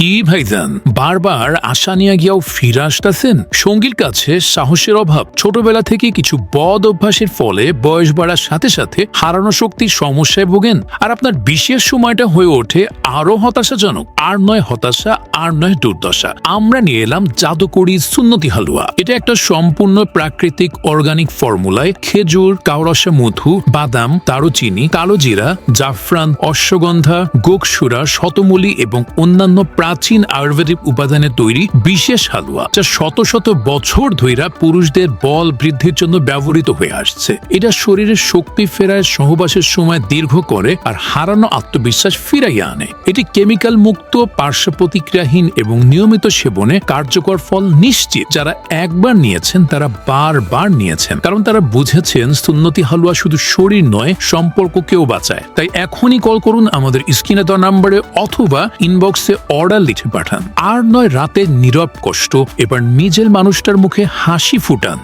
কি ভাইজান, বারবার আশা নিয়ে গিয়াও ফিরে আসতেছেন? সঙ্গীর কাছে সাহসের অভাব, ছোটবেলা থেকে কিছু বদ অভ্যাসের ফলে বয়স বাড়ার সাথে সাথে হারানো শক্তির সমস্যায় ভোগেন, আর আপনার বিশেষ সময়টা হয়ে ওঠে আরো হতাশাজনক। আর নয় হতাশা, আর নয় দুর্দশা। আমরা নিয়ে এলাম জাদুকরি সুন্নতি হালুয়া। এটা একটা সম্পূর্ণ প্রাকৃতিক অর্গানিক ফর্মুলায় খেজুর, কাউরসা মধু, বাদাম, দারুচিনি, কালো জিরা, জাফরান, অশ্বগন্ধা, গোকসুরা, শতমূলী এবং অন্যান্য প্রাচীন আয়ুর্বেদিক উপাদানে তৈরি বিশেষ হালুয়া, যা শত শত বছর ধরে পুরুষদের বল বৃদ্ধির জন্য ব্যবহৃত হয়ে আসছে। এটা শরীরের শক্তি ফেরায়, সহবাসের সময় দীর্ঘ করে আর হারানো আত্মবিশ্বাস ফিরাইয়া আনে। এটি কেমিক্যাল মুক্ত, পার্শ্ব প্রতিক্রিয়াহীন এবং নিয়মিত সেবনে কার্যকর ফল নিশ্চিত। যারা একবার নিয়েছেন তারা বারবার নিয়েছেন, কারণ তারা বুঝেছেন সুন্নতি হালুয়া শুধু শরীর নয়, সম্পর্ককেও বাঁচায়। তাই এখনই কল করুন আমাদের স্ক্রিনে দেওয়া নাম্বারে, অথবা ইনবক্সে অর্ডার লিখে পাঠান। আর নয় রাতের নীরব কষ্ট, এবার নিজের মানুষটার মুখে হাসি ফুটান।